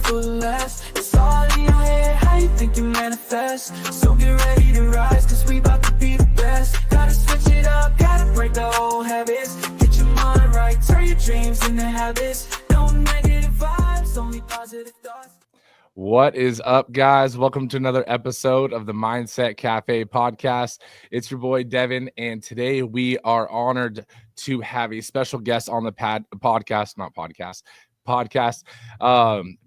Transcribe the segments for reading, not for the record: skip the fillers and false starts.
for less. It's all in your head, how you think you manifest. So get ready to rise, cause we about to be the best. Gotta switch it up, gotta break the old habits. Get your mind right, turn your dreams into habits. No negative vibes, only positive thoughts. What is up, guys? Welcome to another episode of the Mindset Cafe podcast. It's your boy Devin, and today we are honored to have a special guest on the podcast,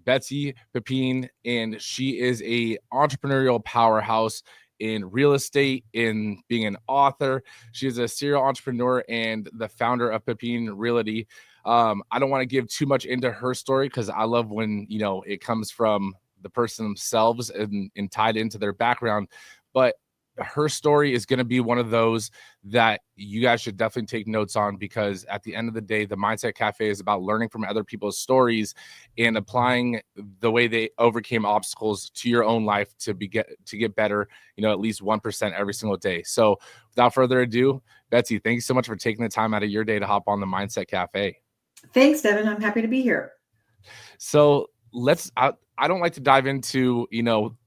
Betsy Pepine, and she is a entrepreneurial powerhouse in real estate, in being an author. She is a serial entrepreneur and the founder of Pepine Realty. I don't want to give too much into her story because I love when, it comes from the person themselves and tied into their background. But her story is going to be one of those that you guys should definitely take notes on, because at the end of the day, the Mindset Cafe is about learning from other people's stories and applying the way they overcame obstacles to your own life to get better, at least 1% every single day. So without further ado, Betsy, thank you so much for taking the time out of your day to hop on the Mindset Cafe. Thanks, Devin. I'm happy to be here. So I don't like to dive into,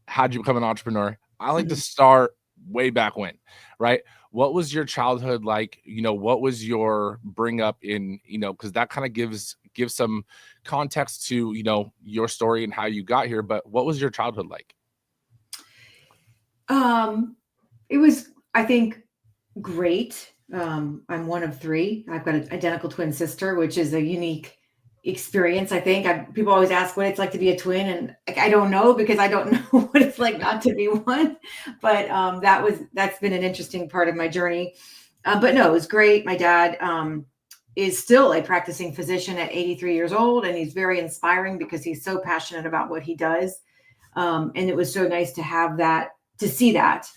how'd you become an entrepreneur? I like to start way back when, right? What was your childhood like? What was your bring up in, because that kind of gives some context to, your story and how you got here. But what was your childhood like? It was, I think, great. I'm one of three. I've got an identical twin sister, which is a unique experience. I think people always ask what it's like to be a twin, and I don't know, because I don't know what it's like not to be one. But that's been an interesting part of my journey. But no, it was great. My dad is still a practicing physician at 83 years old, and he's very inspiring because he's so passionate about what he does. And it was so nice to have that, to see that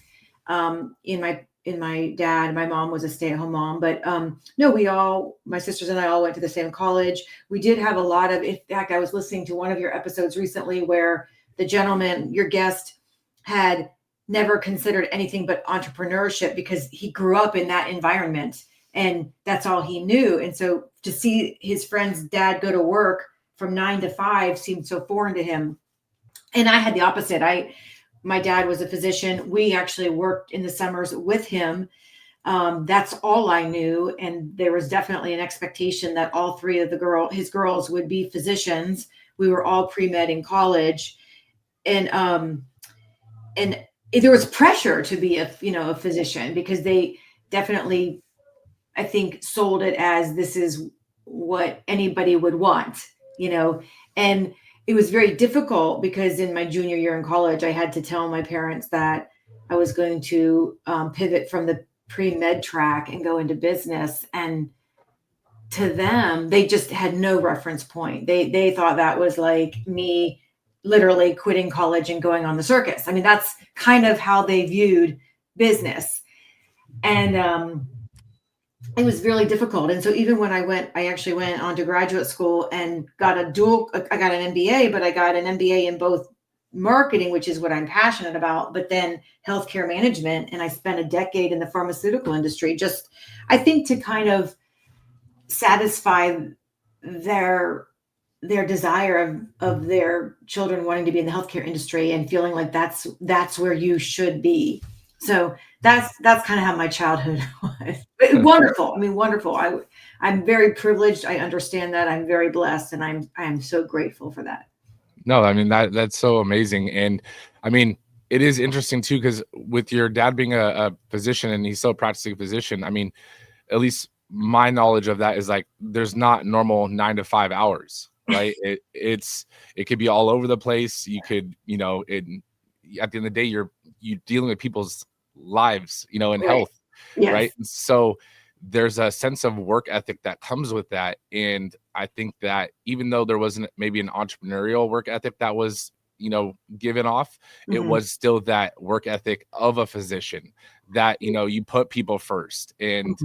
in my dad. My mom was a stay-at-home mom, but no, my sisters and I all went to the same college. We did have a lot of, in fact, I was listening to one of your episodes recently where the gentleman, your guest, had never considered anything but entrepreneurship because he grew up in that environment and that's all he knew. And so to see his friend's dad go to work from 9 to 5 seemed so foreign to him. And I had the opposite. My dad was a physician. We actually worked in the summers with him. That's all I knew. And there was definitely an expectation that all three of his girls would be physicians. We were all pre-med in college. And there was pressure to be a physician, because they definitely, I think, sold it as this is what anybody would want, and it was very difficult because in my junior year in college, I had to tell my parents that I was going to pivot from the pre-med track and go into business. And to them, they just had no reference point. They thought that was like me literally quitting college and going on the circus. I mean, that's kind of how they viewed business. And it was really difficult. And so even when I actually went on to graduate school and I got an MBA, but I got an MBA in both marketing, which is what I'm passionate about, but then healthcare management. And I spent a decade in the pharmaceutical industry, just, I think, to kind of satisfy their desire of their children wanting to be in the healthcare industry and feeling like that's where you should be. So that's kind of how my childhood was. Wonderful. I mean, wonderful. I'm very privileged. I understand that. I'm very blessed, and I'm so grateful for that. No, I mean, that's so amazing. And I mean, it is interesting too, because with your dad being a physician and he's still a practicing physician, I mean, at least my knowledge of that is like, there's not normal 9 to 5 hours, right? It could be all over the place. You could, at the end of the day, you're dealing with people's lives, and Right. health, Yes. right? And so there's a sense of work ethic that comes with that. And I think that even though there wasn't maybe an entrepreneurial work ethic that was, given off, it was still that work ethic of a physician that, you put people first. And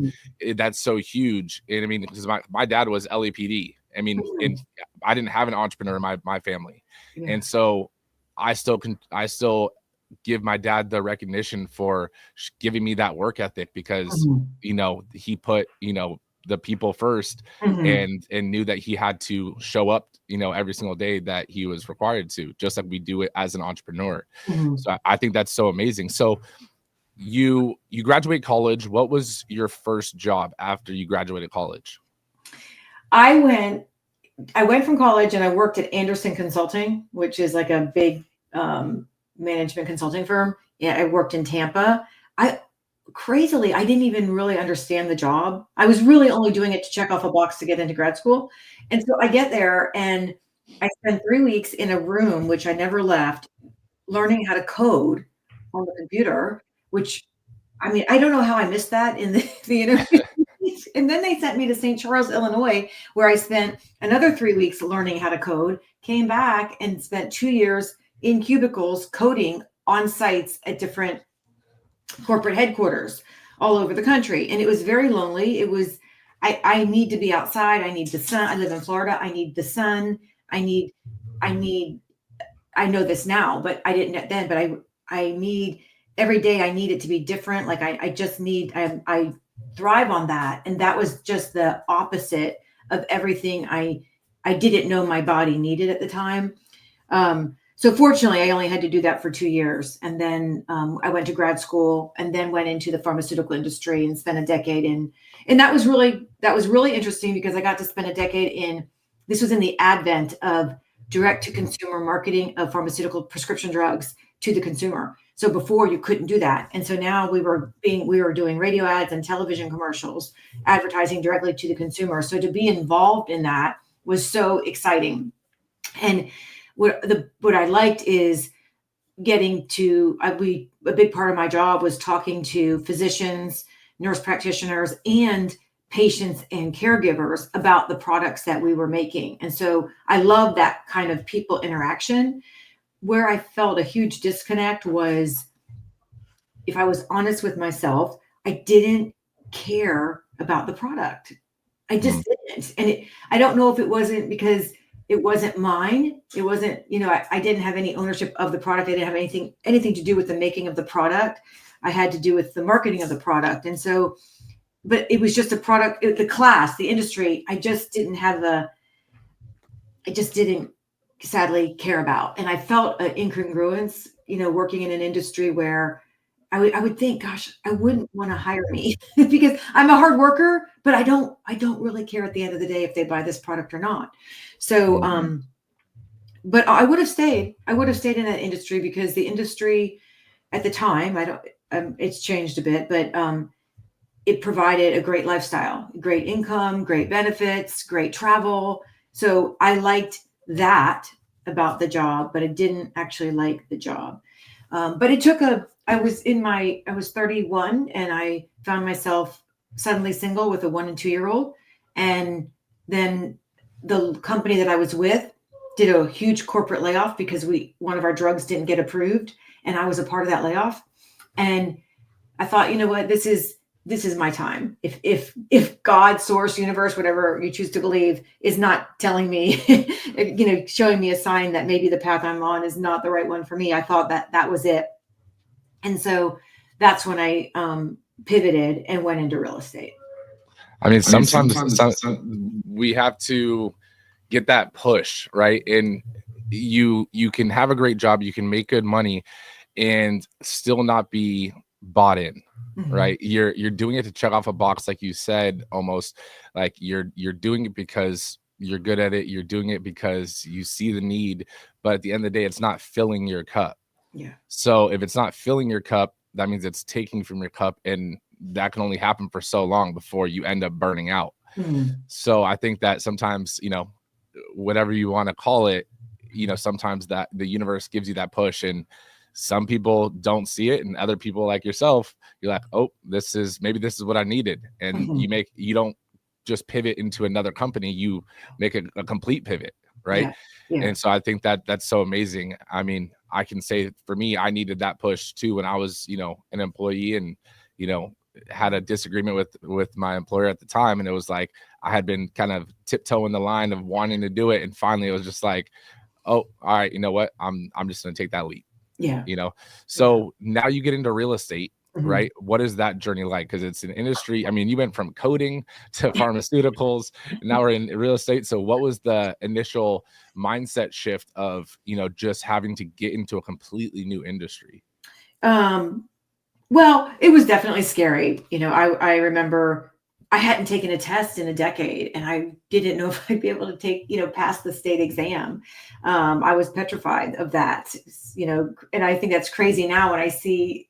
that's so huge. And I mean, because my dad was LAPD. I mean, and I didn't have an entrepreneur in my family. Yeah. And so I still give my dad the recognition for giving me that work ethic, because he put the people first, and knew that he had to show up, every single day that he was required to, just like we do it as an entrepreneur. So I think that's so amazing. So you graduate college. What was your first job after you graduated college? I went from college and I worked at Anderson Consulting, which is like a big management consulting firm. Yeah, I worked in Tampa. Crazily, I didn't even really understand the job. I was really only doing it to check off a box to get into grad school. And so I get there and I spent 3 weeks in a room, which I never left, learning how to code on the computer, which, I mean, I don't know how I missed that in the interview. And then they sent me to St. Charles, Illinois, where I spent another 3 weeks learning how to code, came back and spent 2 years in cubicles coding on sites at different corporate headquarters all over the country. And it was very lonely. It was, I need to be outside. I need the sun. I live in Florida. I need the sun. I know this now, but I didn't then, but I need every day. I need it to be different. Like I thrive on that. And that was just the opposite of everything I didn't know my body needed at the time. So fortunately, I only had to do that for 2 years. And then I went to grad school and then went into the pharmaceutical industry and spent a decade in. And that was really interesting because I got to spend a decade this was in the advent of direct to consumer marketing of pharmaceutical prescription drugs to the consumer. So before you couldn't do that. And so now we were doing radio ads and television commercials, advertising directly to the consumer. So to be involved in that was so exciting. And what I liked is getting to, a big part of my job was talking to physicians, nurse practitioners, and patients and caregivers about the products that we were making. And so I love that kind of people interaction. Where I felt a huge disconnect was, if I was honest with myself, I didn't care about the product. I just didn't. And I don't know if it wasn't because it wasn't mine. It wasn't, I didn't have any ownership of the product. I didn't have anything to do with the making of the product. I had to do with the marketing of the product. And so, but it was just a product, the class, the industry, I just didn't sadly care about. And I felt an incongruence, working in an industry where I would think, gosh, I wouldn't want to hire me because I'm a hard worker, but I don't really care at the end of the day if they buy this product or not. So, but I would have stayed in that industry because the industry at the time, it's changed a bit, but, it provided a great lifestyle, great income, great benefits, great travel. So I liked that about the job, but I didn't actually like the job. But it took I was 31 and I found myself suddenly single with a 1 and 2 year old. And then the company that I was with did a huge corporate layoff because one of our drugs didn't get approved. And I was a part of that layoff. And I thought, you know what, this is my time. If God, source, universe, whatever you choose to believe, is not telling me, showing me a sign that maybe the path I'm on is not the right one for me, I thought that was it. And so that's when I pivoted and went into real estate. I mean, sometimes we have to get that push, right? And you can have a great job, you can make good money and still not be bought in. Right. You're doing it to check off a box, like you said, almost like you're doing it because you're good at it. You're doing it because you see the need. But at the end of the day, it's not filling your cup. Yeah. So if it's not filling your cup, that means it's taking from your cup. And that can only happen for so long before you end up burning out. So I think that sometimes, whatever you want to call it, sometimes that the universe gives you that push, and some people don't see it, and other people like yourself, you're like, oh, this is what I needed. And you don't just pivot into another company, you make a complete pivot, right? Yeah. And so I think that's so amazing. I mean, I can say for me, I needed that push too when I was, an employee and, had a disagreement with my employer at the time. And it was like, I had been kind of tiptoeing the line of wanting to do it. And finally it was just like, oh, all right, you know what? I'm just going to take that leap. Yeah. So now you get into real estate. Mhm. right? What is that journey like? Because it's an industry. I mean, you went from coding to pharmaceuticals, and now we're in real estate. So what was the initial mindset shift of, just having to get into a completely new industry? Um, well, it was definitely scary. I remember I hadn't taken a test in a decade and I didn't know if I'd be able to pass the state exam. I was petrified of that, and I think that's crazy now when I see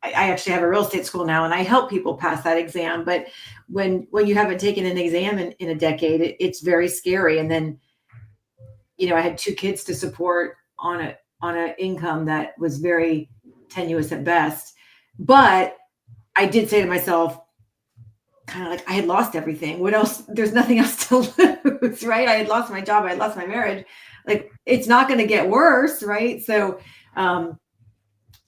I actually have a real estate school now and I help people pass that exam. But when you haven't taken an exam in a decade, it's very scary. And then, I had two kids to support on a income that was very tenuous at best. But I did say to myself, kind of like I had lost everything. What else? There's nothing else to lose, right? I had lost my job. I had lost my marriage. Like it's not going to get worse, right? Um,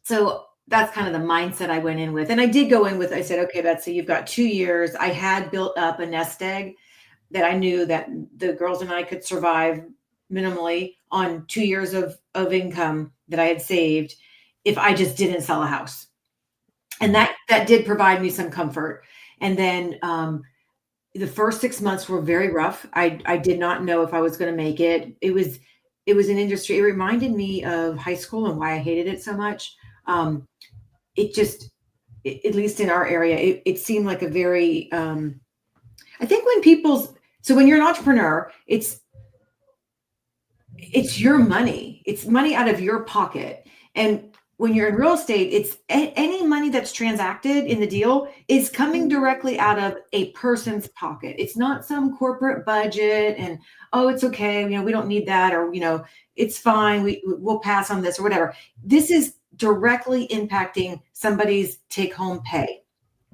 so that's kind of the mindset I went in with. And I did go in with, I said, okay, Betsy, you've got 2 years. I had built up a nest egg that I knew that the girls and I could survive minimally on 2 years of income that I had saved if I just didn't sell a house. And that did provide me some comfort. And then the first 6 months were very rough. I did not know if I was going to make it. It was an industry. It reminded me of high school and why I hated it so much. It just, at least in our area, it seemed like a very. I think when you're an entrepreneur, it's your money. It's money out of your pocket. And when you're in real estate, it's any money that's transacted in the deal is coming directly out of a person's pocket. It's not some corporate budget and, oh, it's okay. We don't need that, or, it's fine. We'll pass on this or whatever. This is directly impacting somebody's take home pay.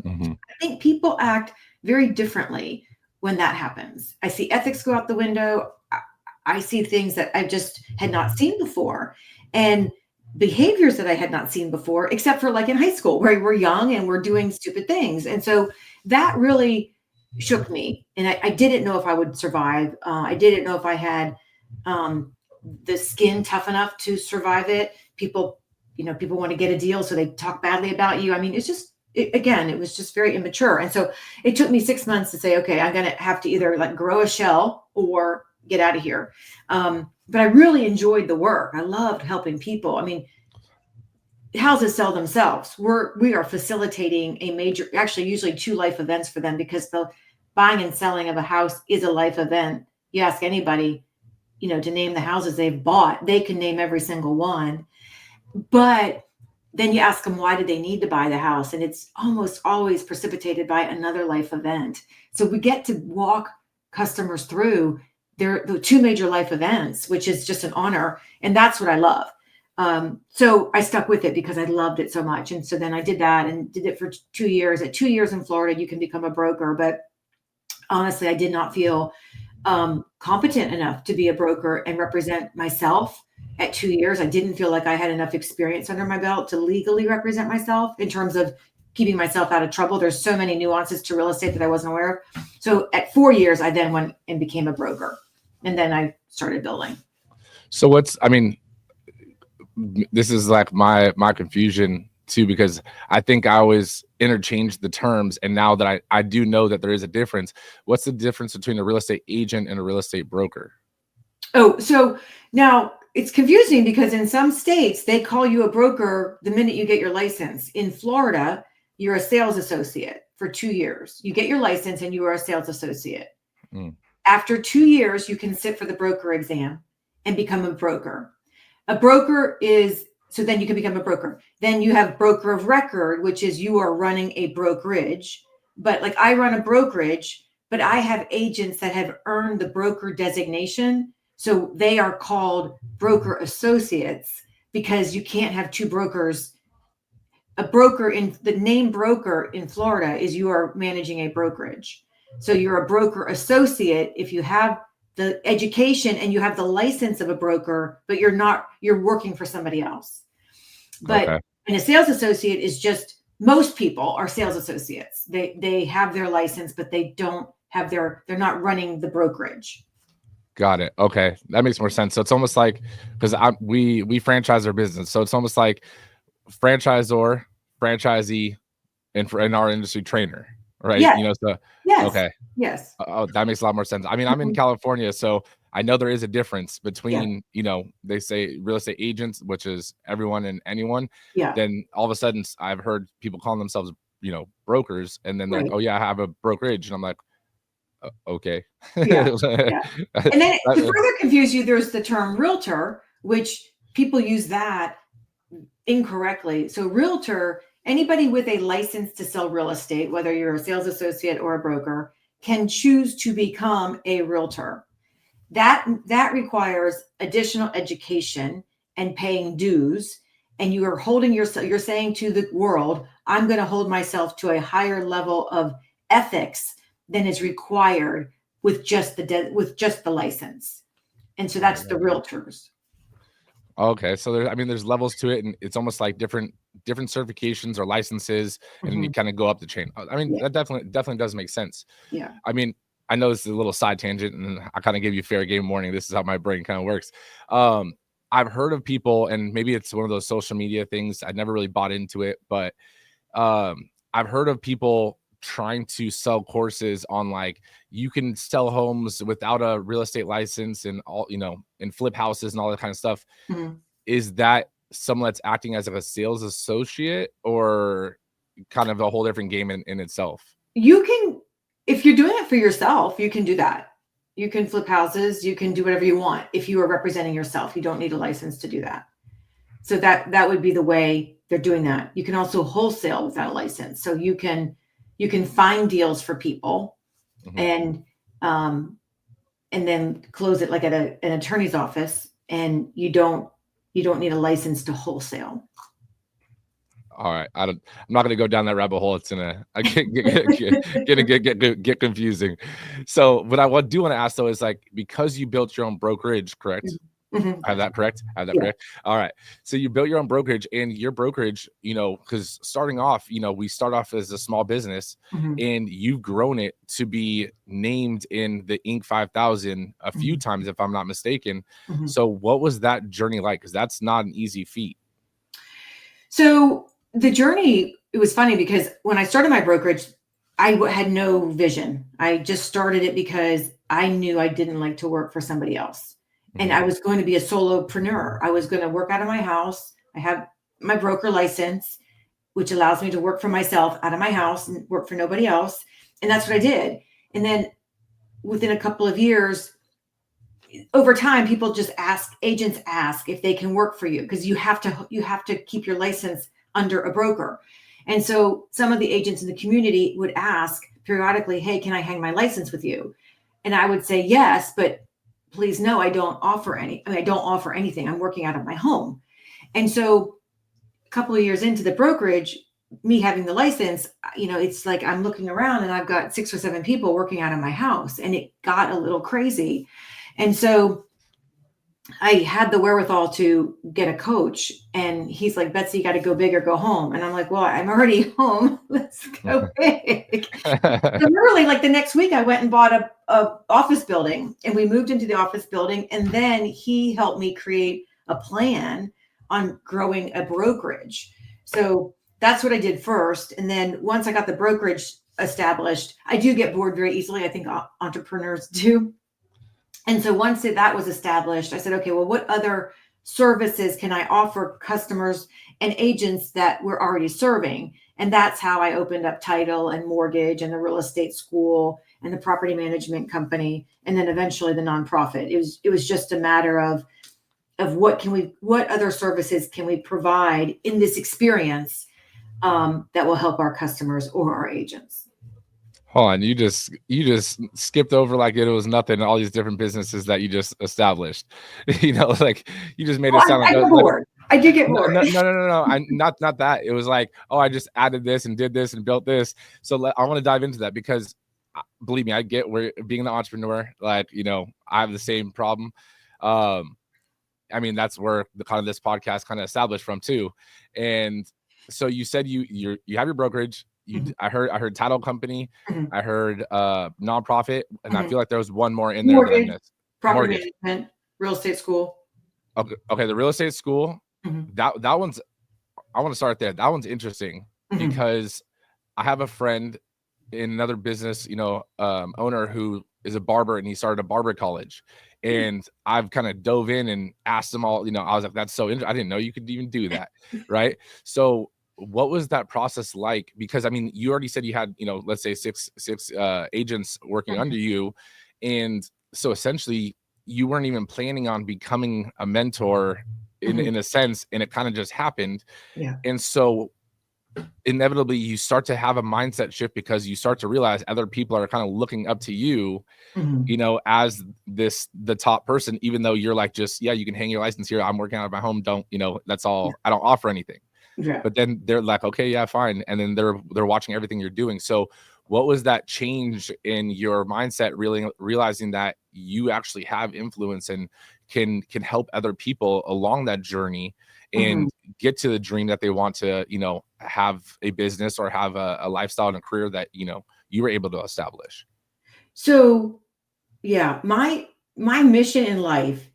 Mm-hmm. I think people act very differently when that happens. I see ethics go out the window. I see things that I just had not seen before, and behaviors that I had not seen before, except for like in high school where we're young and we're doing stupid things. And so that really shook me. And I didn't know if I would survive. I didn't know if I had the skin tough enough to survive it. People want to get a deal, so they talk badly about you. I mean, it's just, it was just very immature. And so it took me 6 months to say, okay, I'm going to have to either like grow a shell or get out of here. But I really enjoyed the work. I loved helping people. I mean, houses sell themselves. We are facilitating actually usually 2 life events for them, because the buying and selling of a house is a life event. You ask anybody, to name the houses they've bought, they can name every single one. But then you ask them, why did they need to buy the house? And it's almost always precipitated by another life event. So we get to walk customers through the 2 major life events, which is just an honor. And that's what I love. So I stuck with it because I loved it so much. And so then I did that and did it for 2 years. At 2 years in Florida, you can become a broker. But honestly, I did not feel competent enough to be a broker and represent myself. At 2 years, I didn't feel like I had enough experience under my belt to legally represent myself in terms of keeping myself out of trouble. There's so many nuances to real estate that I wasn't aware of. So at 4 years, I then went and became a broker. And then I started building. So this is like my confusion too, because I think I always interchange the terms. And now that I do know that there is a difference, what's the difference between a real estate agent and a real estate broker? Oh, so now it's confusing because in some states, they call you a broker the minute you get your license. In Florida, you're a sales associate for 2 years. You get your license and you are a sales associate. Mm. After 2 years, you can sit for the broker exam and become a broker. A broker so then you can become a broker. Then you have broker of record, which is you are running a brokerage. But like I run a brokerage, but I have agents that have earned the broker designation. So they are called broker associates because you can't have 2 brokers. A broker the name broker in Florida is you are managing a brokerage. So you're a broker associate if you have the education and you have the license of a broker, but you're working for somebody else. But Okay. And a sales associate is just, most people are sales associates. They have their license, but they don't have they're not running the brokerage. Got it. Okay. That makes more sense. So it's almost like, because we franchise our business. So it's almost like franchisor, franchisee, and for in our industry, trainer, right? Yes, You know, so yes, okay. yes. Oh, that makes a lot more sense. I mean, I'm in Mhm. California, so I know there is a difference Yeah, between, you know, they say real estate agents, which is everyone and anyone. yeah, Then all of a sudden, I've heard people calling themselves, you know, brokers, and then they're like, right. "Oh yeah, I have a brokerage," and I'm like, "Okay." Yeah, yeah. And then to That- further confuse you, there's the term realtor, which people use that incorrectly. So realtor, anybody with a license to sell real estate, whether you're a sales associate or a broker, can choose to become a realtor. That requires additional education and paying dues. And you are holding yourself, you're saying to the world, I'm going to hold myself to a higher level of ethics than is required with just with just the license. And so that's the realtors. Okay, so I mean, there's levels to it, and it's almost like different certifications or licenses, and then you Mhm. kind of go up the chain. I mean, Yeah, that definitely does make sense. yeah. I mean, I know this is a little side tangent, and I kind of gave you fair game warning. This is how my brain kind of works. Um, I've heard of people, and maybe it's one of those social media things. I never really bought into it, but I've heard of people trying to sell courses on like you can sell homes without a real estate license and all, you know, and flip houses and all that kind of stuff. Mhm. Is that someone that's acting as like a sales associate or kind of a whole different game in itself? You can, if you're doing it for yourself, you can do that. You can flip houses, you can do whatever you want. If you are representing yourself, you don't need a license to do that. So that would be the way they're doing that. You can also wholesale without a license. So you can find deals for people Mhm. and um and then close it like at an attorney's office, and you don't need a license to wholesale. All right, I'm not gonna go down that rabbit hole. It's gonna I get confusing. So, what I do want to ask though is like because you built your own brokerage, correct? Mhm. I have that correct? I have that Yeah. correct? All right. So you built your own brokerage and your brokerage, you know, because starting off, you know, we start off as a small business Mhm. and you've grown it to be named in the Inc. 5000 a few Mhm. times, if I'm not mistaken. Mhm. So what was that journey like? Because that's not an easy feat. So the journey, it was funny because when I started my brokerage, had no vision. I just started it because I knew I didn't like to work for somebody else. And Mhm. I was going to be a solopreneur. I was going to work out of my house. I have my broker license, which allows me to work for myself out of my house and work for nobody else. And that's what I did. And then within a couple of years, over time, people just agents ask if they can work for you because you have to keep your license under a broker. And so some of the agents in the community would ask periodically, hey, can I hang my license with you? And I would say yes, but please no, I don't offer anything. I'm working out of my home. And so a couple of years into the brokerage, me having the license, it's like I'm looking around and I've got 6 or 7 people working out of my house, and it got a little crazy. And so I had the wherewithal to get a coach, and he's like, Betsy, you got to go big or go home. And I'm like, well, I'm already home. Let's go big. So literally, like the next week, I went and bought a office building, and we moved into the office building. And then he helped me create a plan on growing a brokerage. So that's what I did first. And then once I got the brokerage established, I do get bored very easily. I think entrepreneurs do. And so once that was established, I said, okay, well, what other services can I offer customers and agents that we're already serving? And that's how I opened up title and mortgage and the real estate school and the property management company, and then eventually the nonprofit. It was just a matter of what other services can we provide in this experience that will help our customers or our agents. Hold on, you just skipped over like it was nothing. All these different businesses that you just established, you know, like you just made Well, it sound I like get bored. I do get bored. no. I not that. It was like, oh, I just added this and did this and built this. So I want to dive into that because believe me, I get where being an entrepreneur, like, you know, I have the same problem. Um, I mean, that's where the kind of this podcast kind of established from too. And so you said you have your brokerage. Mhm, I heard title company. mhm, I heard nonprofit, and I mhm. feel like there was one more in there that I Mortgage, missed. property Mortgage. management, real estate school. Okay, the real estate school. Mhm, That one's I want to start there. That one's interesting mhm, because I have a friend in another business, owner who is a barber, and he started a barber college. And I've kind of dove in and asked them all, I was like, that's so interesting. I didn't know you could even do that. Right. So what was that process like? Because I mean, you already said you had, let's say six agents working under you. And so essentially you weren't even planning on becoming a mentor in a sense, and it kind of just happened. Yeah. And so inevitably you start to have a mindset shift, because you start to realize other people are kind of looking up to you, as the top person, even though you're like, just, yeah, you can hang your license here. I'm working out of my home. Don't, that's all. I don't offer anything. Yeah. But then they're like, okay, yeah, fine. And then they're watching everything you're doing. So what was that change in your mindset, really realizing that you actually have influence and can help other people along that journey and get to the dream that they want to, have a business or have a lifestyle and a career that, you were able to establish? So yeah, my mission in life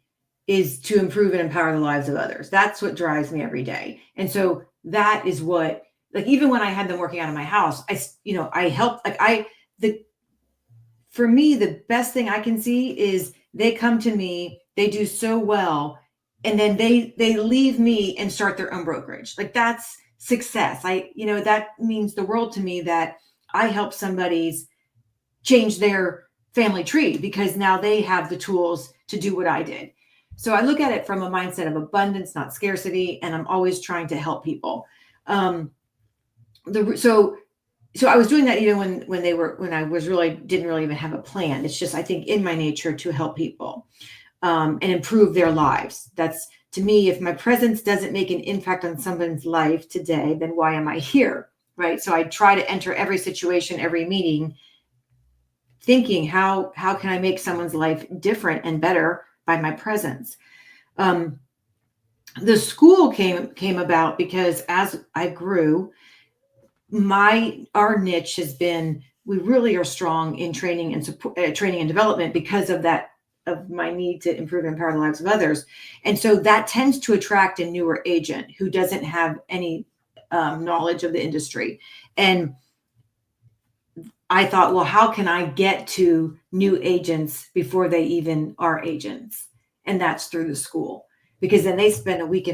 is to improve and empower the lives of others. That's what drives me every day. And so that is what, like, even when I had them working out of my house, I helped, for me, the best thing I can see is they come to me, they do so well, and then they leave me and start their own brokerage. Like, that's success. That means the world to me, that I help somebody's change their family tree because now they have the tools to do what I did. So I look at it from a mindset of abundance, not scarcity, and I'm always trying to help people. So I was doing that even when I was didn't really even have a plan. It's just, I think, in my nature to help people and improve their lives. That's, to me, if my presence doesn't make an impact on someone's life today, then why am I here? Right. So I try to enter every situation, every meeting, thinking, how can I make someone's life different and better by my presence? The school came about because as I grew, our niche has been, we really are strong in training and support, training and development, because of my need to improve and empower the lives of others. And so that tends to attract a newer agent who doesn't have any knowledge of the industry. And I thought, well, how can I get to new agents before they even are agents? And that's through the school, because then they spend a week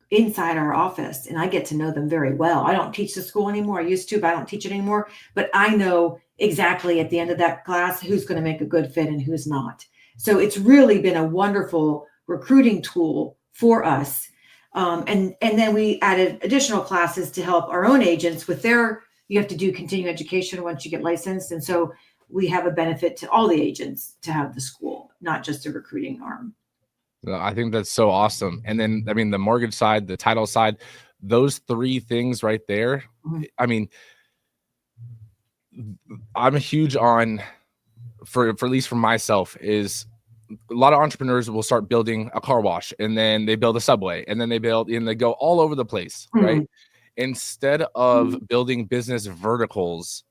inside our office, and I get to know them very well. I don't teach the school anymore. I used to, but I don't teach it anymore. But I know exactly at the end of that class who's going to make a good fit and who's not. So it's really been a wonderful recruiting tool for us. And then we added additional classes to help our own agents with you have to do continuing education once you get licensed. And so we have a benefit to all the agents to have the school, not just a recruiting arm. I think that's so awesome. And then, I mean, the mortgage side, the title side, those three things right there. I mean, I'm huge on, for at least for myself, is a lot of entrepreneurs will start building a car wash, and then they build a Subway, and then they go all over the place, right? Instead of building business verticals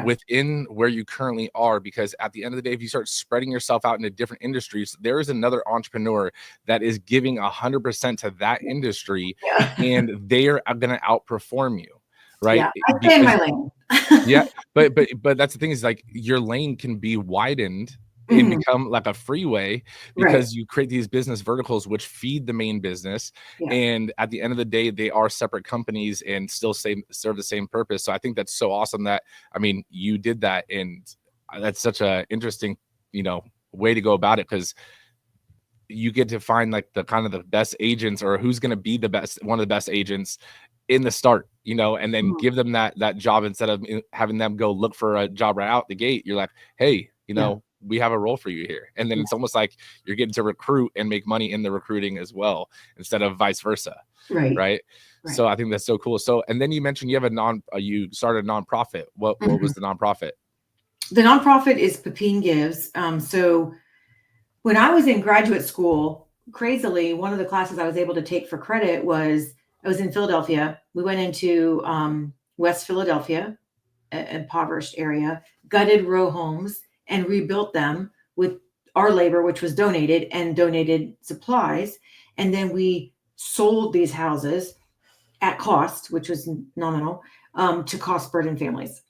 within where you currently are, because at the end of the day, if you start spreading yourself out into different industries, there is another entrepreneur that is giving 100% to that industry, and they are going to outperform you, right? Yeah, I stay in my lane. Yeah, but that's the thing, is like, your lane can be widened and become like a freeway, because you create these business verticals which feed the main business. And at the end of the day, they are separate companies and still serve the same purpose. So I think that's so awesome that, I mean, you did that, and that's such a interesting, way to go about it, because you get to find like the kind of the best agents, or who's going to be one of the best agents in the start, and then give them that job, instead of having them go look for a job right out the gate. You're like, hey, we have a role for you here. And then it's almost like you're getting to recruit and make money in the recruiting as well, instead of vice versa. Right. So I think that's so cool. So, and then you mentioned you have you started a nonprofit. What was the nonprofit? The nonprofit is Pepine Gives. So when I was in graduate school, crazily, one of the classes I was able to take for credit was, I was in Philadelphia. We went into West Philadelphia, an impoverished area, gutted row homes, and rebuilt them with our labor, which was donated, and donated supplies. And then we sold these houses at cost, which was nominal, to cost burden families.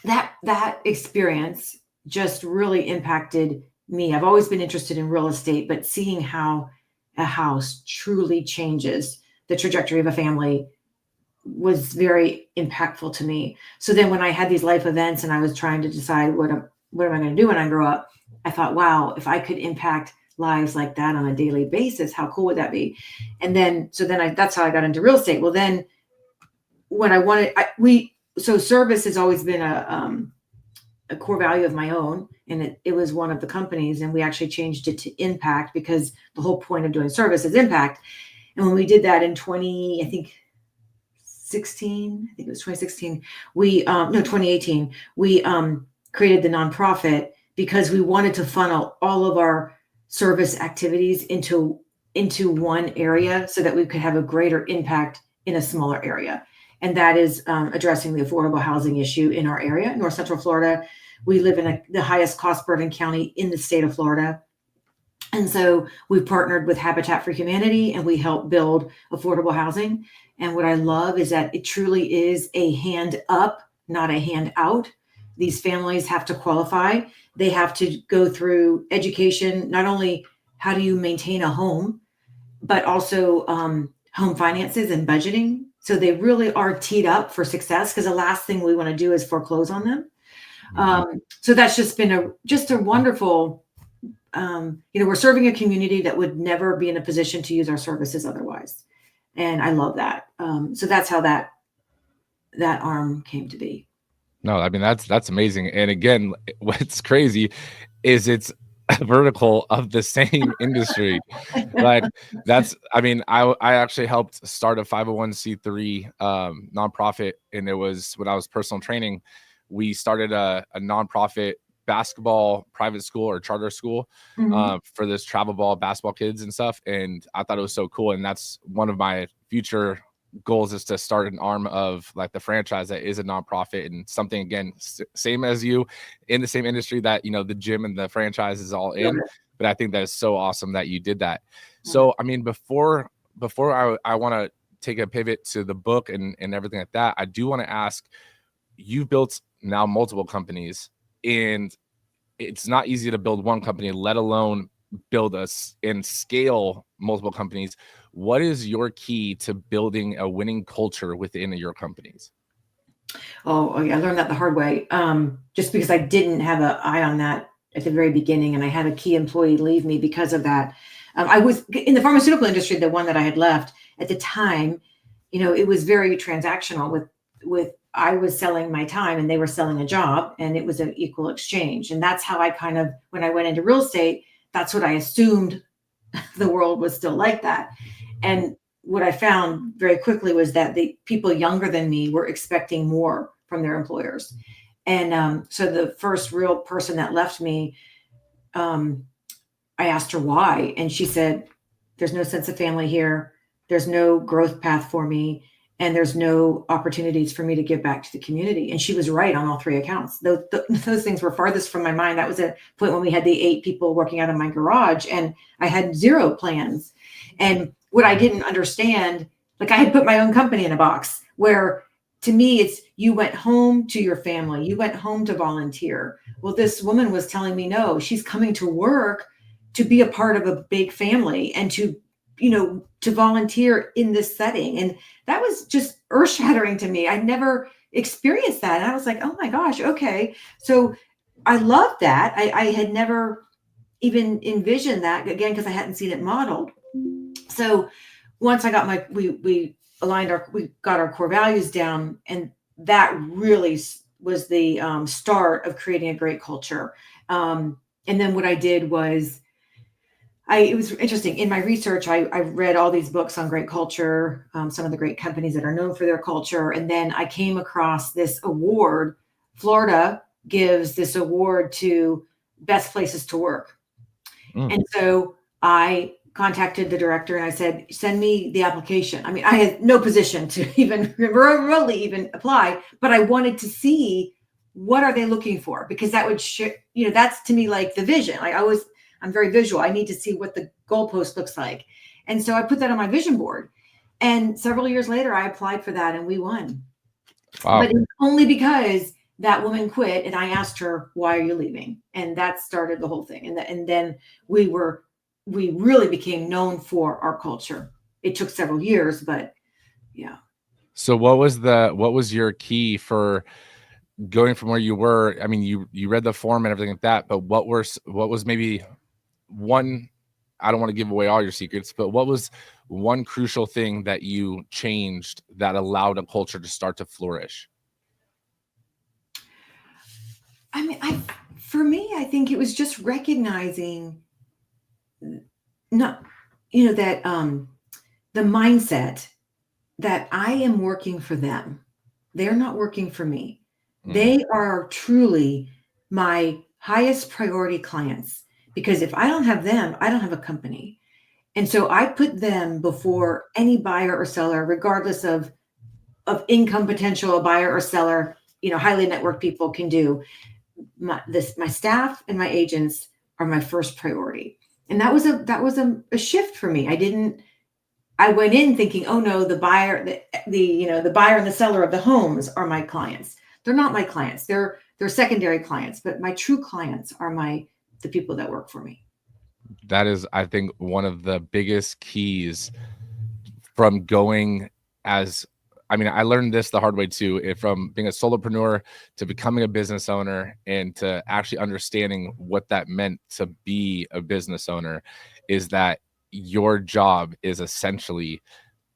That experience just really impacted me. I've always been interested in real estate, but seeing how a house truly changes the trajectory of a family was very impactful to me. So then when I had these life events and I was trying to decide what am I going to do when I grow up, I thought, wow, if I could impact lives like that on a daily basis, how cool would that be? And then, that's how I got into real estate. Well, then when I wanted, so service has always been a core value of my own. And it was one of the companies, and we actually changed it to impact, because the whole point of doing service is impact. And when we did that in 2016, I think it was 2016, 2018, we created the nonprofit because we wanted to funnel all of our service activities into one area so that we could have a greater impact in a smaller area. And that is addressing the affordable housing issue in our area, North Central Florida. We live in the highest cost burden county in the state of Florida. And so we partnered with Habitat for Humanity, and we help build affordable housing. And what I love is that it truly is a hand up, not a hand out. These families have to qualify. They have to go through education, not only how do you maintain a home, but also home finances and budgeting. So they really are teed up for success, because the last thing we want to do is foreclose on them. So that's just been a wonderful, we're serving a community that would never be in a position to use our services otherwise. And I love that. So that's how that arm came to be. No, I mean, that's amazing. And again, what's crazy is it's a vertical of the same industry. Like I actually helped start a 501c3 nonprofit. And it was when I was personal training, we started a nonprofit basketball private school or charter school for this travel ball basketball kids and stuff. And I thought it was so cool. And that's one of my future goals, is to start an arm of like the franchise that is a nonprofit, and something, again, same as you, in the same industry that, the gym and the franchise is all in. But I think that is so awesome that you did that. So, I mean, before I want to take a pivot to the book and everything like that, I do want to ask, you built now multiple companies, and it's not easy to build one company, let alone build us and scale multiple companies. What is your key to building a winning culture within your companies? Oh, I learned that the hard way. Just because I didn't have an eye on that at the very beginning, and I had a key employee leave me because of that. I was in the pharmaceutical industry, the one that I had left at the time. It was very transactional. With I was selling my time, and they were selling a job, and it was an equal exchange. And that's how I when I went into real estate, that's what I assumed the world was still like that. And what I found very quickly was that the people younger than me were expecting more from their employers. And so the first real person that left me, I asked her why. And she said, there's no sense of family here. There's no growth path for me. And there's no opportunities for me to give back to the community. And she was right on all three accounts. Those things were farthest from my mind. That was a point when we had the 8 people working out of my garage, and I had 0 plans. And what I didn't understand, like, I had put my own company in a box where, to me, it's you went home to your family, you went home to volunteer. Well, this woman was telling me, no, she's coming to work to be a part of a big family and to volunteer in this setting. And that was just earth-shattering to me. I never experienced that. And I was like, oh my gosh, okay. So I loved that. I had never even envisioned that, again, because I hadn't seen it modeled. So once I got we got our core values down, and that really was the start of creating a great culture. And then what I did was, it was interesting. In my research, I read all these books on great culture, some of the great companies that are known for their culture. And then I came across this award. Florida gives this award to best places to work. And so I contacted the director and I said, send me the application. I mean, I had no position to even remotely even apply, but I wanted to see, what are they looking for? Because that would that's to me like the vision. I'm very visual. I need to see what the goalpost looks like. And so I put that on my vision board. And several years later, I applied for that and we won. Wow. But it's only because that woman quit and I asked her, why are you leaving? And that started the whole thing. And then we really became known for our culture. It took several years, but yeah. So what was your key for going from where you were? I mean, you read the form and everything like that, but what was maybe one, I don't want to give away all your secrets, but what was one crucial thing that you changed that allowed a culture to start to flourish? I mean, for me, I think it was just recognizing not, that the mindset that I am working for them. They're not working for me. They are truly my highest priority clients because if I don't have them, I don't have a company. And so I put them before any buyer or seller, regardless of income potential, a buyer or seller, highly networked people can do. My staff and my agents are my first priority. And that was a shift for me. I went in thinking, oh no, the buyer, the buyer and the seller of the homes are my clients. They're not my clients. They're secondary clients, but my true clients are the people that work for me. That is, I think, one of the biggest keys from going as, I mean, I learned this the hard way too, from being a solopreneur to becoming a business owner and to actually understanding what that meant to be a business owner, is that your job is essentially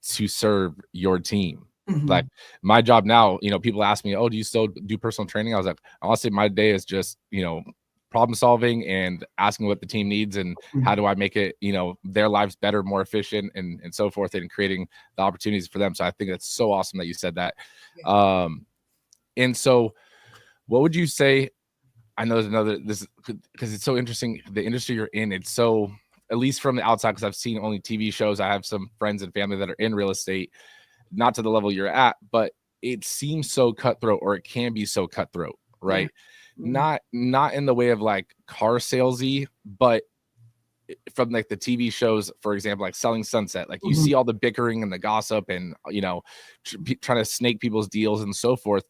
to serve your team. Like my job now, people ask me, oh, do you still do personal training? I was like, honestly, my day is just, problem solving and asking what the team needs and how do I make it, their lives better, more efficient and so forth, and creating the opportunities for them. So I think that's so awesome that you said that. And so what would you say? I know there's this, because it's so interesting, the industry you're in, it's so, at least from the outside, because I've seen only TV shows. I have some friends and family that are in real estate, not to the level you're at, but it seems so cutthroat, or it can be so cutthroat, right? Yeah. Not in the way of like car salesy, but from like the TV shows, for example, like Selling Sunset, like you see all the bickering and the gossip and, trying to snake people's deals and so forth.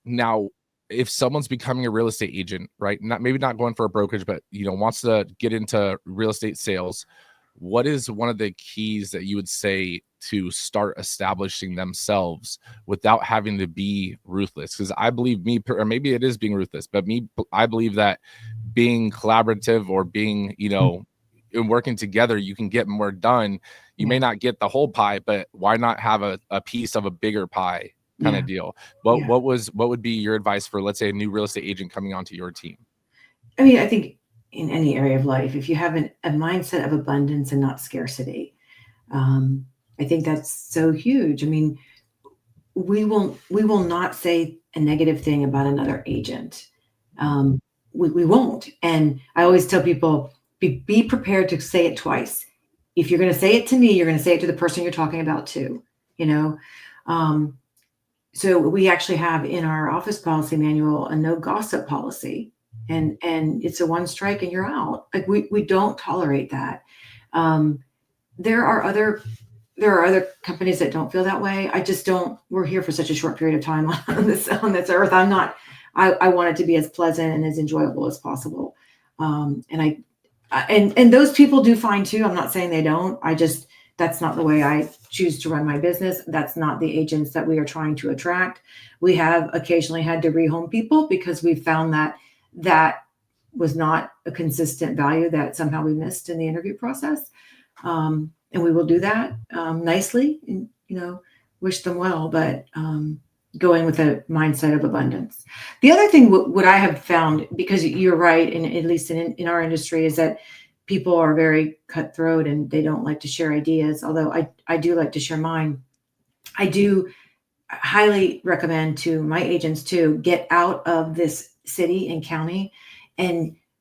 Now, if someone's becoming a real estate agent, right, maybe not going for a brokerage, but wants to get into real estate sales, what is one of the keys that you would say to start establishing themselves without having to be ruthless? Because I believe or maybe it is being ruthless, but I believe that being collaborative or being, and working together, you can get more done. You may not get the whole pie, but why not have a piece of a bigger pie kind of deal? What would be your advice for, let's say, a new real estate agent coming onto your team? I mean, I think in any area of life, if you have a mindset of abundance and not scarcity, I think that's so huge. I mean, we will not say a negative thing about another agent. We won't. And I always tell people, be prepared to say it twice. If you're going to say it to me, you're going to say it to the person you're talking about too, so we actually have in our office policy manual a no gossip policy, and it's a one strike and you're out. Like we don't tolerate that. There are other companies that don't feel that way. I just don't. We're here for such a short period of time on this earth. I want it to be as pleasant and as enjoyable as possible. And those people do fine too. I'm not saying they don't. That's not the way I choose to run my business. That's not the agents that we are trying to attract. We have occasionally had to rehome people because we found that was not a consistent value that somehow we missed in the interview process. And we will do that nicely and, wish them well, but going with a mindset of abundance. The other thing, what I have found, because you're right, and at least in our industry, is that people are very cutthroat and they don't like to share ideas. Although I do like to share mine. I do highly recommend to my agents to get out of this city and county,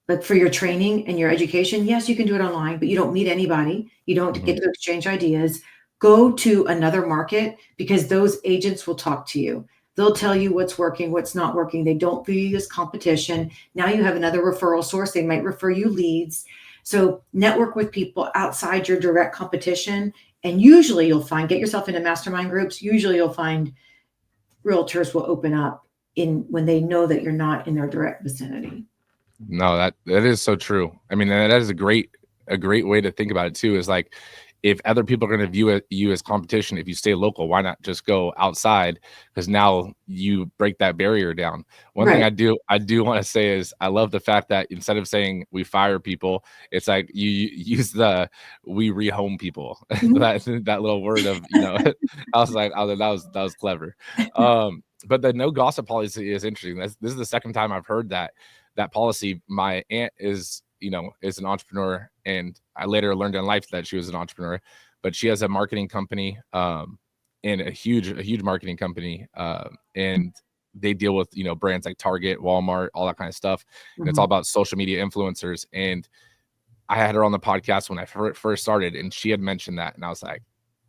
but for your training and your education, yes, you can do it online, but you don't meet anybody. You don't get to exchange ideas. Go to another market, because those agents will talk to you. They'll tell you what's working, what's not working. They don't view you as competition. Now you have another referral source. They might refer you leads. So network with people outside your direct competition. And usually you'll get yourself into mastermind groups. Usually you'll find realtors will open up when they know that you're not in their direct vicinity. No, that is so true. I mean, and that is a great way to think about it too, is like, if other people are going to view you as competition, if you stay local, why not just go outside? Because now you break that barrier down. One thing Right. I do want to say is, I love the fact that instead of saying we fire people, it's like you use the we rehome people. Mhm. that little word of, I was like, that was clever. But the no gossip policy is interesting. This is the second time I've heard that policy. My aunt is an entrepreneur, and I later learned in life that she was an entrepreneur, but she has a marketing company, and a huge marketing company, and they deal with brands like Target, Walmart, all that kind of stuff, and it's all about social media influencers. And I had her on the podcast when I first started, and she had mentioned that, and I was like,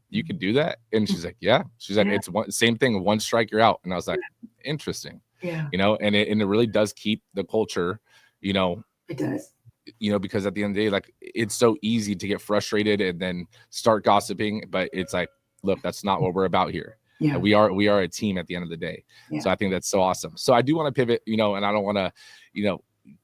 you could do that? And she's like, yeah. She's like, Yeah. it's same thing, one strike you're out. And I was like, interesting. Yeah. And it really does keep the culture, It does. because at the end of the day, like, it's so easy to get frustrated and then start gossiping, but it's like, look, that's not what we're about here. Yeah. We are a team at the end of the day. Yeah. So I think that's so awesome. So I do want to pivot, and I don't want to,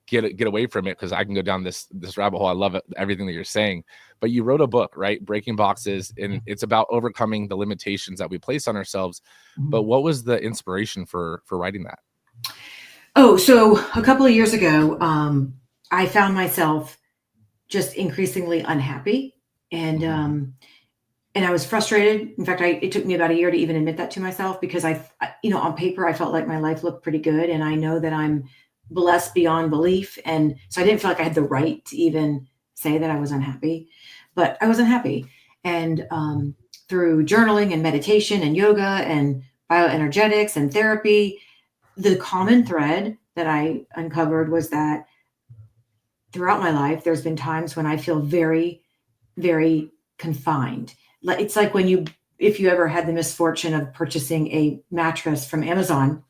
get away from it, because I can go down this rabbit hole. I love it, everything that you're saying. But you wrote a book, right? Breaking Boxes, and it's about overcoming the limitations that we place on ourselves. But what was the inspiration for writing that? Oh, so a couple of years ago, I found myself just increasingly unhappy, and I was frustrated. In fact, it took me about a year to even admit that to myself, because on paper, I felt like my life looked pretty good, and I know that I'm blessed beyond belief. And so I didn't feel like I had the right to even say that I was unhappy, but I was unhappy. And through journaling and meditation and yoga and bioenergetics and therapy, the common thread that I uncovered was that throughout my life, there's been times when I feel very, very confined. It's like if you ever had the misfortune of purchasing a mattress from Amazon,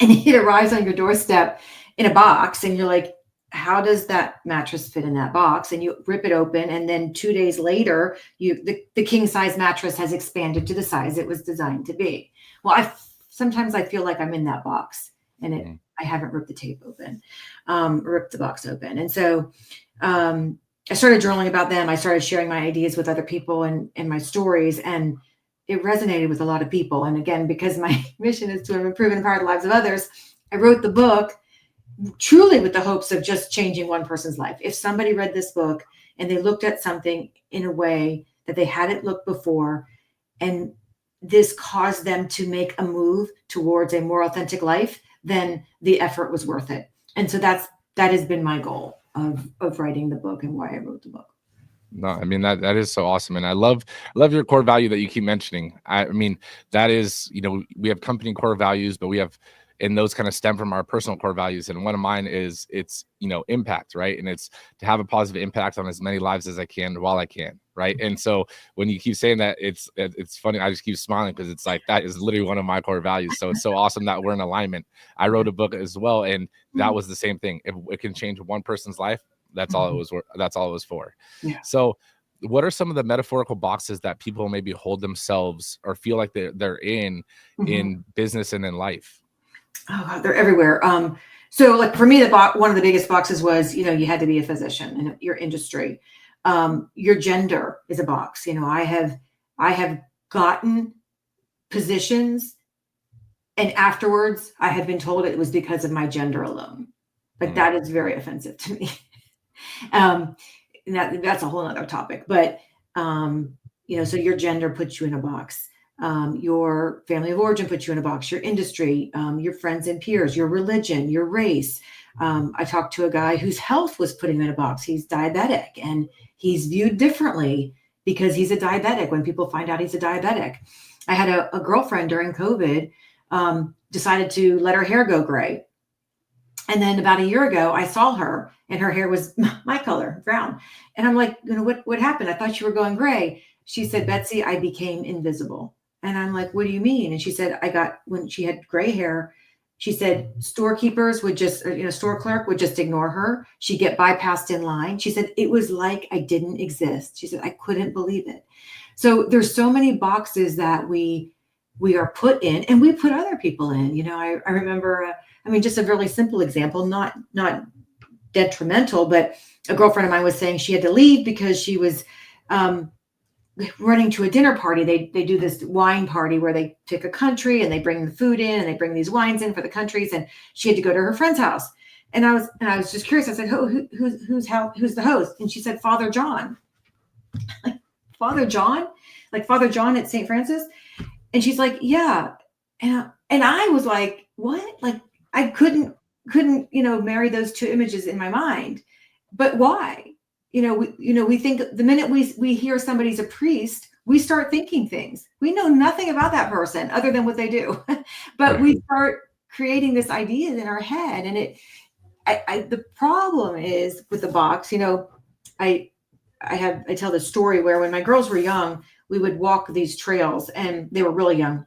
and it arrives on your doorstep in a box, and you're like, how does that mattress fit in that box? And you rip it open, and then 2 days later, the king size mattress has expanded to the size it was designed to be. Well, sometimes I feel like I'm in that box, and I haven't ripped the tape open, ripped the box open. And so I started journaling about them. I started sharing my ideas with other people and my stories, and it resonated with a lot of people. And again, because my mission is to improve and empower the lives of others, I wrote the book truly with the hopes of just changing one person's life. If somebody read this book and they looked at something in a way that they hadn't looked before, and this caused them to make a move towards a more authentic life, then the effort was worth it. And so that has been my goal of writing the book, and why I wrote the book. No, I mean, that is so awesome. And I love your core value that you keep mentioning. I mean, that is, we have company core values, but we have, and those kind of stem from our personal core values. And one of mine is impact, right? And it's to have a positive impact on as many lives as I can while I can, right? And so when you keep saying that, it's funny. I just keep smiling, because it's like, that is literally one of my core values. So it's so awesome that we're in alignment. I wrote a book as well, and that was the same thing. If it can change one person's life, that's all it was. That's all it was for. Yeah. So what are some of the metaphorical boxes that people maybe hold themselves or feel like they're in business and in life? Oh God, they're everywhere. So like for me, one of the biggest boxes was, you had to be a physician in your industry. Your gender is a box. I have gotten positions, and afterwards I have been told it was because of my gender alone. Like that is very offensive to me. That's a whole other topic, but, so your gender puts you in a box. Your family of origin puts you in a box, your industry, your friends and peers, your religion, your race. I talked to a guy whose health was putting him in a box. He's diabetic, and he's viewed differently because he's a diabetic when people find out he's a diabetic. I had a girlfriend during COVID, decided to let her hair go gray. And then about a year ago, I saw her, and her hair was my color, brown. And I'm like, what happened? I thought you were going gray. She said, Betsy, I became invisible. And I'm like, what do you mean? And she said, when she had gray hair, she said storekeepers would just, store clerk would just ignore her. She'd get bypassed in line. She said, it was like I didn't exist. She said, I couldn't believe it. So there's so many boxes that we we are put in, and we put other people in. I remember, just a really simple example, not detrimental, but a girlfriend of mine was saying she had to leave because she was running to a dinner party. They do this wine party where they pick a country and they bring the food in and they bring these wines in for the countries. And she had to go to her friend's house. And I was just curious. I said, who's the host? And she said, Father John. Like, Father John? Like Father John at St. Francis? And she's like, yeah. And I was like, what? Like, I couldn't, marry those two images in my mind. But why? We think the minute we hear somebody's a priest, we start thinking things. We know nothing about that person other than what they do, but we start creating this idea in our head. And the problem is with the box. I tell this story where when my girls were young, we would walk these trails, and they were really young.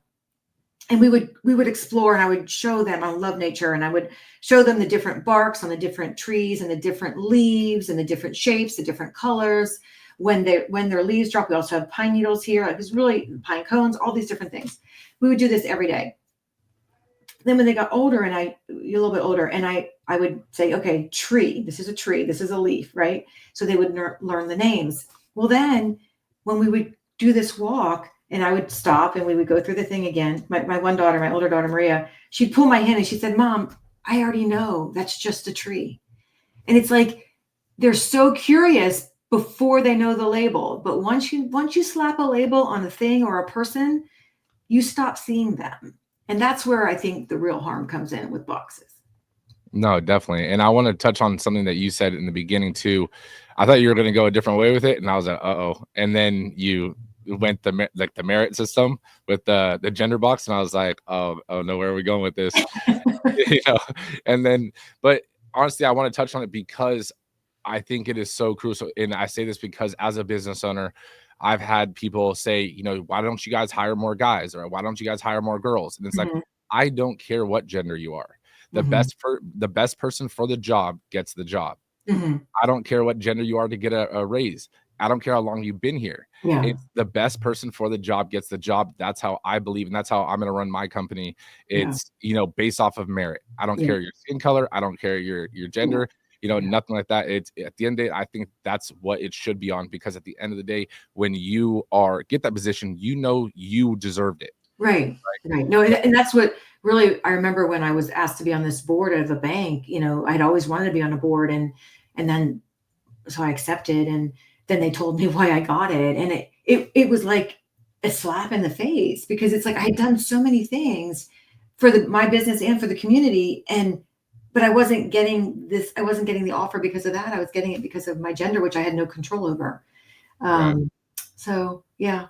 And we would explore, and I would show them, I love nature, and I would show them the different barks on the different trees and the different leaves and the different shapes, the different colors. When their leaves drop, we also have pine needles here. Like, it's really pine cones, all these different things. We would do this every day. Then when they got older, and a little bit older, and I would say, okay, tree, this is a tree, this is a leaf, right? So they would learn the names. Well, then when we would do this walk, and I would stop and we would go through the thing again. My one daughter, my older daughter, Maria, she'd pull my hand and she said, Mom, I already know that's just a tree. And it's like, they're so curious before they know the label. But once you slap a label on a thing or a person, you stop seeing them. And that's where I think the real harm comes in with boxes. No, definitely. And I want to touch on something that you said in the beginning too. I thought you were going to go a different way with it. And I was like, uh-oh. And then you went the merit system with the gender box, and I was like, oh no, where are we going with this? And then, but honestly, I want to touch on it because I think it is so crucial. And I say this because as a business owner, I've had people say, why don't you guys hire more guys, or why don't you guys hire more girls? And it's like, I don't care what gender you are. The best person for the job gets the job. I don't care what gender you are to get a raise. I don't care how long you've been here. Yeah. It's the best person for the job gets the job. That's how I believe, and that's how I'm going to run my company. It's based off of merit. I don't care your skin color. I don't care your gender. Nothing like that. It's at the end of the day, I think that's what it should be on, because at the end of the day, when you get that position, you deserved it. Right. No, and that's what really, I remember when I was asked to be on this board of a bank. I'd always wanted to be on a board, and then so I accepted, and then they told me why I got it. And it was like a slap in the face, because it's like, I had done so many things for my business and for the community. But I wasn't getting this. I wasn't getting the offer because of that. I was getting it because of my gender, which I had no control over. Right. So, yeah.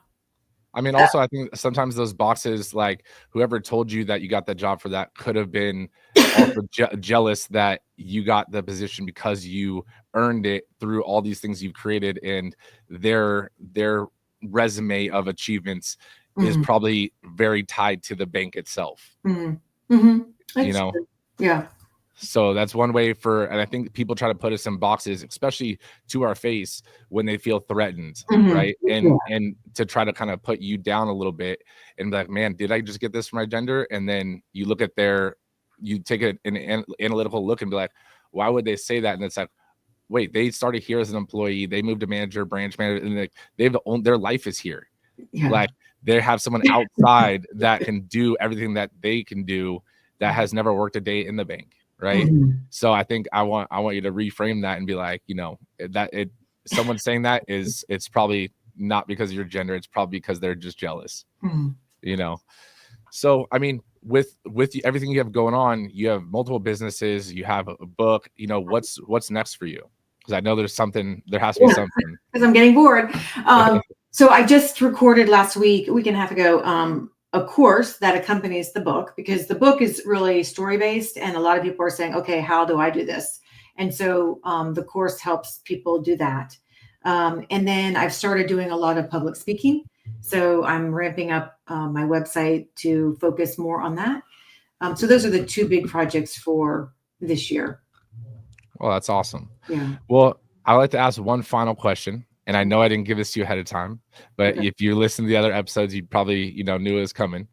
Also, I think sometimes those boxes, like whoever told you that you got that job for that, could have been also jealous that you got the position because you earned it through all these things you've created, and their resume of achievements is probably very tied to the bank itself. Yeah. So that's one way and I think people try to put us in boxes, especially to our face, when they feel threatened, right? And to try to kind of put you down a little bit and be like, man, did I just get this from my gender? And then you look at you take an analytical look and be like, why would they say that? And it's like, wait, they started here as an employee, they moved to manager, branch manager, and their life is here. Yeah. Like, they have someone outside that can do everything that they can do, that has never worked a day in the bank. Right. So I think I want you to reframe that and be like, someone saying that it's probably not because of your gender. It's probably because they're just jealous, So, with everything you have going on, you have multiple businesses, you have a book, what's next for you? Because I know there has to be something. Because I'm getting bored. So I just recorded last week, a week and a half ago, a course that accompanies the book, because the book is really story-based, and a lot of people are saying, okay, how do I do this? And so the course helps people do that. And then I've started doing a lot of public speaking. So I'm ramping up my website to focus more on that. So those are the two big projects for this year. Well, that's awesome. Yeah. Well, I'd like to ask one final question. And I know I didn't give this to you ahead of time, but if you listen to the other episodes, you probably, knew it was coming.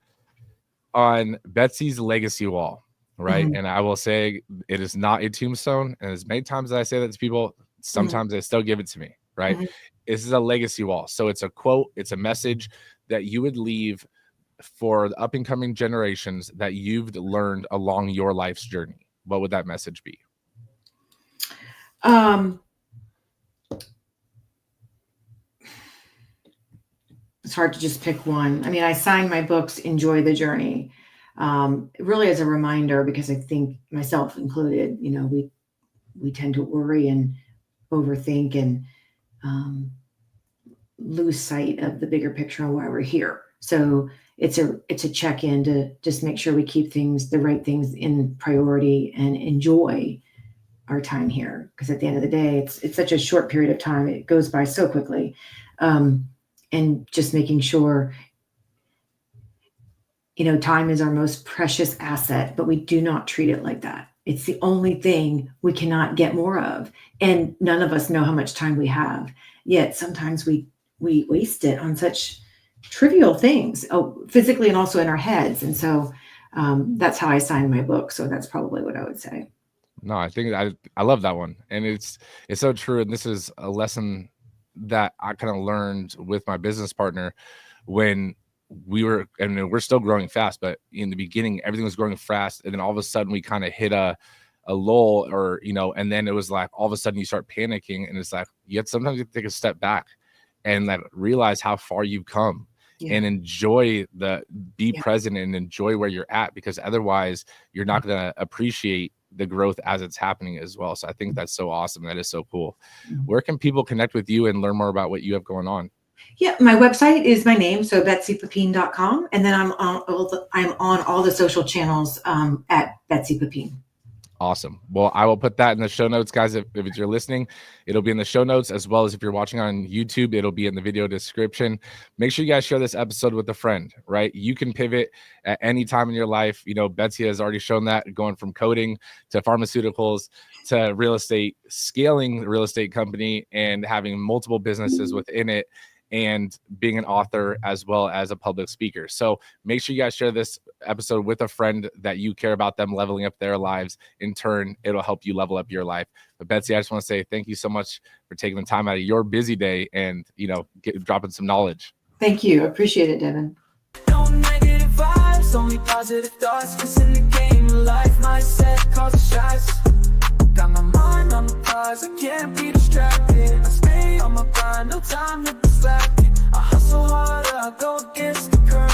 on Betsy's legacy wall, right? Mhm. And I will say it is not a tombstone. And as many times as I say that to people, sometimes they still give it to me, right? Mhm. This is a legacy wall. So it's a quote, it's a message that you would leave for the up and coming generations that you've learned along your life's journey. What would that message be? Um, it's hard to just pick one. I mean, I sign my books, enjoy the journey. Really as a reminder, because I think myself included, we tend to worry and overthink and lose sight of the bigger picture and why we're here. So it's a check-in to just make sure we keep the right things in priority and enjoy our time here. Because at the end of the day, it's such a short period of time. It goes by so quickly. And just making sure, time is our most precious asset, but we do not treat it like that. It's the only thing we cannot get more of. And none of us know how much time we have. Yet sometimes we waste it on such trivial things, physically and also in our heads. And so that's how I sign my book. So that's probably what I would say. No, I think I love that one. And it's so true. And this is a lesson that I kind of learned with my business partner when we're still growing fast, but in the beginning, everything was growing fast. And then all of a sudden we kind of hit a lull, or, and then it was like, all of a sudden you start panicking, and it's like, sometimes you have to take a step back and like realize how far you've come. Yeah. And be present and enjoy where you're at, because otherwise you're not going to appreciate the growth as it's happening as well. So I think that's so awesome. That is so cool. Where can people connect with you and learn more about what you have going on? Yeah, my website is my name, so betsypepine.com, and then I'm on all the social channels at Betsy Pepine. Awesome. Well, I will put that in the show notes, guys. If you're listening, it'll be in the show notes, as well as if you're watching on YouTube, it'll be in the video description. Make sure you guys share this episode with a friend, right? You can pivot at any time in your life. Betsy has already shown that, going from coding to pharmaceuticals to real estate, scaling the real estate company and having multiple businesses within it, and being an author as well as a public speaker. So make sure you guys share this episode with a friend that you care about them leveling up their lives. In turn, it'll help you level up your life. But Betsy, I just want to say thank you so much for taking the time out of your busy day and, dropping some knowledge. Thank you. Appreciate it, Devin. No negative vibes, only positive thoughts. 'Cause in the game of life, mindset causes shots. Got my mind on the prize, I can't be distracted. I stay on my grind, no time to be slacking. I hustle harder, I go against the current.